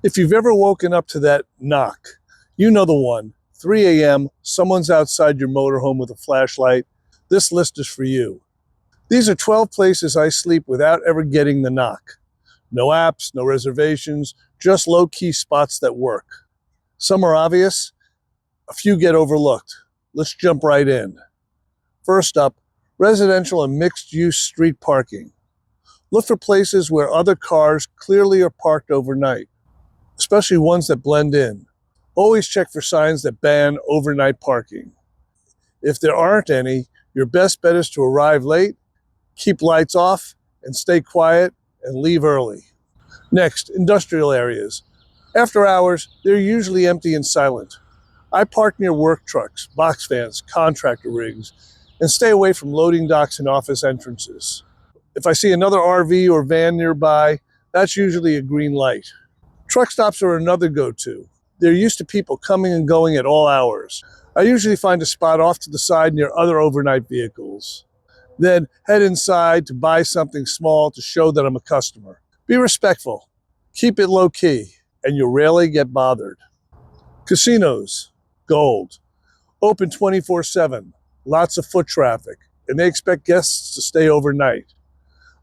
If you've ever woken up to that knock, you know the one. 3 a.m., someone's outside your motorhome with a flashlight. This list is for you. These are 12 places I sleep without ever getting the knock. No apps, no reservations, just low-key spots that work. Some are obvious, a few get overlooked. Let's jump right in. First up, residential and mixed-use street parking. Look for places where other cars clearly are parked overnight, especially ones that blend in. Always check for signs that ban overnight parking. If there aren't any, your best bet is to arrive late, keep lights off, and stay quiet and leave early. Next, industrial areas. After hours, they're usually empty and silent. I park near work trucks, box vans, contractor rigs, and stay away from loading docks and office entrances. If I see another RV or van nearby, that's usually a green light. Truck stops are another go-to. They're used to people coming and going at all hours. I usually find a spot off to the side near other overnight vehicles. Then head inside to buy something small to show that I'm a customer. Be respectful, keep it low-key, and you'll rarely get bothered. Casinos, gold, open 24/7, lots of foot traffic, and they expect guests to stay overnight.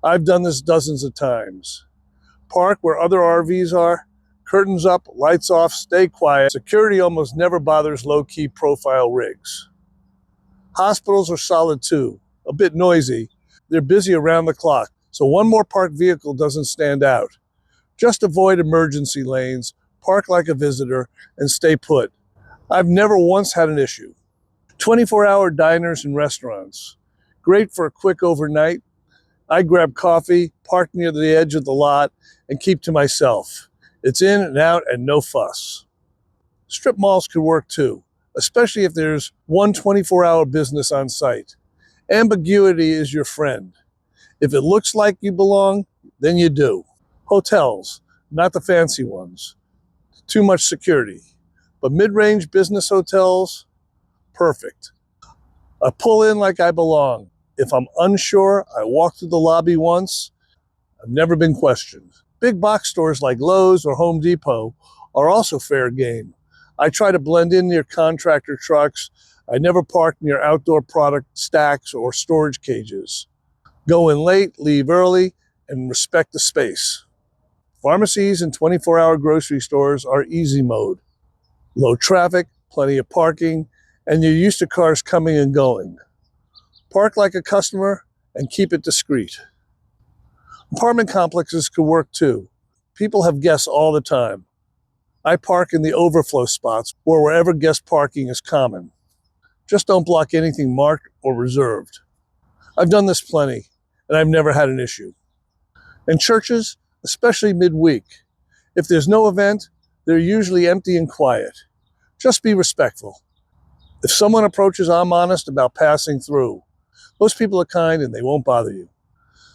I've done this dozens of times. Park where other RVs are, curtains up, lights off, stay quiet. Security almost never bothers low-key profile rigs. Hospitals are solid too, a bit noisy. They're busy around the clock, so one more parked vehicle doesn't stand out. Just avoid emergency lanes, park like a visitor, and stay put. I've never once had an issue. 24-hour diners and restaurants. Great for a quick overnight. I grab coffee, park near the edge of the lot, and keep to myself. It's in and out and no fuss. Strip malls could work too, especially if there's one 24-hour business on site. Ambiguity is your friend. If it looks like you belong, then you do. Hotels, not the fancy ones. Too much security. But mid-range business hotels, perfect. I pull in like I belong. If I'm unsure, I walk through the lobby once. I've never been questioned. Big box stores like Lowe's or Home Depot are also fair game. I try to blend in near contractor trucks. I never park near outdoor product stacks or storage cages. Go in late, leave early, and respect the space. Pharmacies and 24-hour grocery stores are easy mode. Low traffic, plenty of parking, and you're used to cars coming and going. Park like a customer and keep it discreet. Apartment complexes could work too. People have guests all the time. I park in the overflow spots or wherever guest parking is common. Just don't block anything marked or reserved. I've done this plenty, and I've never had an issue. And churches, especially midweek. If there's no event, they're usually empty and quiet. Just be respectful. If someone approaches, I'm honest about passing through. Most people are kind and they won't bother you.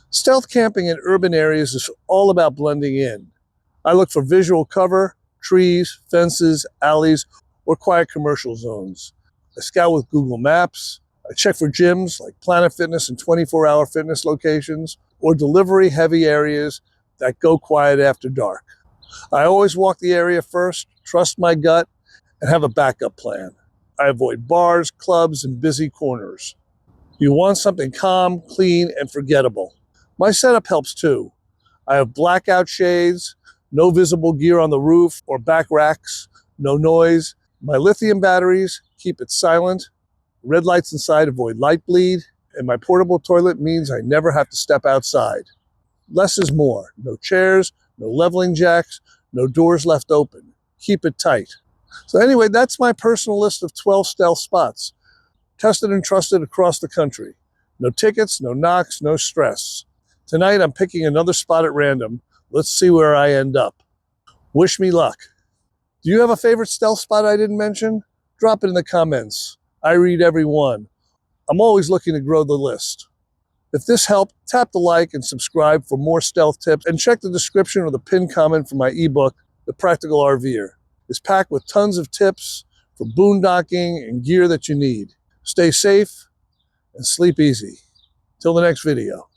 Stealth camping in urban areas is all about blending in. I look for visual cover, trees, fences, alleys, or quiet commercial zones. I scout with Google Maps. I check for gyms like Planet Fitness and 24-hour fitness locations, or delivery-heavy areas that go quiet after dark. I always walk the area first, trust my gut, and have a backup plan. I avoid bars, clubs, and busy corners. You want something calm, clean, and forgettable. My setup helps too. I have blackout shades, no visible gear on the roof or back racks, no noise. My lithium batteries keep it silent. Red lights inside avoid light bleed, and my portable toilet means I never have to step outside. Less is more. No chairs, no leveling jacks, no doors left open. Keep it tight. So anyway, that's my personal list of 12 stealth spots. Tested and trusted across the country. No tickets, no knocks, no stress. Tonight I'm picking another spot at random. Let's see where I end up. Wish me luck. Do you have a favorite stealth spot I didn't mention? Drop it in the comments. I read every one. I'm always looking to grow the list. If this helped, tap the like and subscribe for more stealth tips, and check the description or the pinned comment for my ebook, The Practical RV'er. It's packed with tons of tips for boondocking and gear that you need. Stay safe and sleep easy. Till the next video.